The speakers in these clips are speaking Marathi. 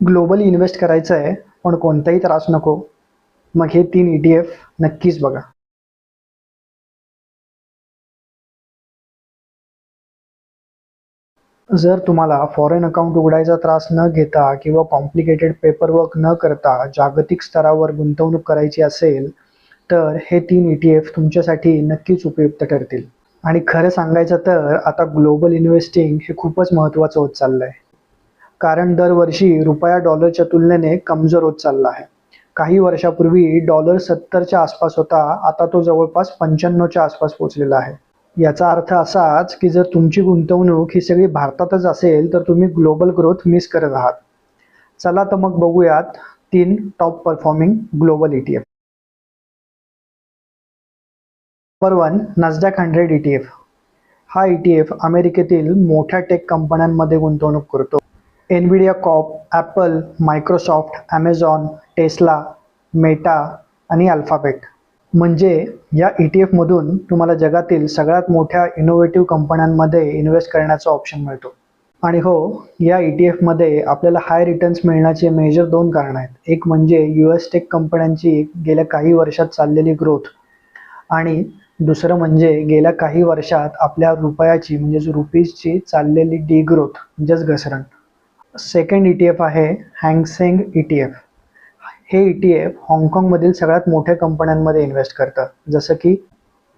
ग्लोबली इन्व्हेस्ट करायचं आहे पण कोणताही त्रास नको, मग हे 3 ETF नक्कीच बघा. जर तुम्हाला फॉरेन अकाउंट उघडायचा त्रास न घेता किंवा कॉम्प्लिकेटेड पेपरवर्क न करता जागतिक स्तरावर गुंतवणूक करायची असेल, तर हे 3 ETF तुमच्यासाठी नक्कीच उपयुक्त ठरतील. आणि खरं सांगायचं तर आता ग्लोबल इन्व्हेस्टिंग हे खूपच महत्त्वाचं होत चाललं आहे. कारण दरवर्षी रुपया डॉलरच्या तुलनेने कमजोर होत चालला आहे. काही वर्षापूर्वी डॉलर 70च्या आसपास होता, आता तो जवळपास 95च्या आसपास पोहोचलेला आहे. याचा अर्थ असाच की जर तुमची गुंतवणूक ही सगळी भारतातच असेल तर तुम्ही ग्लोबल ग्रोथ मिस करत आहात. चला तर मग बघूयात 3 top performing global ETF. Number 1, नॅस्डॅक 100 ETF. हा ETF अमेरिकेतील मोठ्या टेक कंपन्यांमध्ये गुंतवणूक करतो. Nvidia corp, Apple, Microsoft, Amazon, Tesla, Meta आणि अल्फाबेट. म्हणजे या ETF-मधून तुम्हाला जगातील सगळ्यात मोठ्या इनोव्हेटिव्ह कंपन्यांमध्ये इन्व्हेस्ट करण्याचा ऑप्शन मिळतो. आणि हो, या ETF-मध्ये आपल्याला हाय रिटर्न्स मिळण्याचे मेजर 2 कारणं आहेत. एक म्हणजे US टेक कंपन्यांची गेल्या काही वर्षात चाललेली ग्रोथ आणि दुसरं म्हणजे गेल्या काही वर्षात आपल्या रुपयाची म्हणजेच रुपीजची चाललेली डिग्रोथ म्हणजेच घसरण. सेकंड ETF आहे हँग सेंग ETF. हे ETF हाँगकाँगमधील सगळ्यात मोठ्या कंपन्यांमध्ये इन्व्हेस्ट करतं, जसं की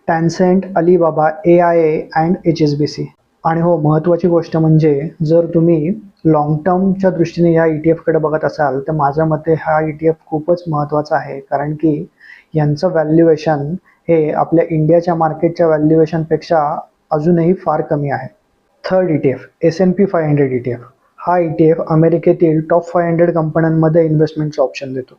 टॅन्सेंट, अलिबाबा, AIA अँड HSBC. आणि हो, महत्त्वाची गोष्ट म्हणजे जर तुम्ही लाँग टर्मच्या दृष्टीने ह्या ETF-कडे बघत असाल तर माझ्या मते हा ETF खूपच महत्त्वाचा आहे, कारण की यांचं व्हॅल्युएशन हे आपल्या इंडियाच्या मार्केटच्या व्हॅल्युएशनपेक्षा अजूनही फार कमी आहे. Third ETF, S&P 500 ETF. हा ETF अमेरिकेतील टॉप 500 कंपन्यांमध्ये इन्व्हेस्टमेंटचं ऑप्शन देतो.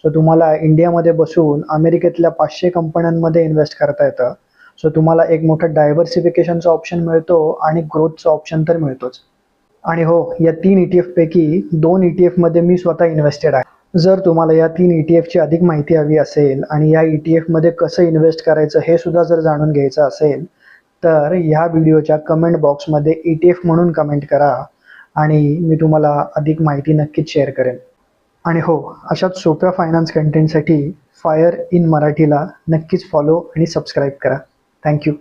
सो तुम्हाला इंडियामध्ये बसून अमेरिकेतल्या 500 कंपन्यांमध्ये इन्व्हेस्ट करता येतं. सो तुम्हाला एक मोठं डायव्हर्सिफिकेशनचा ऑप्शन मिळतो आणि ग्रोथचा ऑप्शन तर मिळतोच. आणि हो, या 3 ETF-पैकी 2 ETF-मध्ये मी स्वतः इन्व्हेस्टेड आहे. जर तुम्हाला या 3 ETF-ची अधिक माहिती हवी असेल आणि या ETF-मध्ये कसं इन्व्हेस्ट करायचं हे सुद्धा जर जाणून घ्यायचं असेल तर ह्या व्हिडिओच्या कमेंट बॉक्समध्ये ETF म्हणून कमेंट करा आणि मी तुम्हाला अधिक माहिती नक्कीच शेअर करेन. आणि हो, अशाच सोप्या फायनान्स कंटेंटसाठी फायर इन मराठीला नक्कीच फॉलो आणि सबस्क्राईब करा. थँक्यू.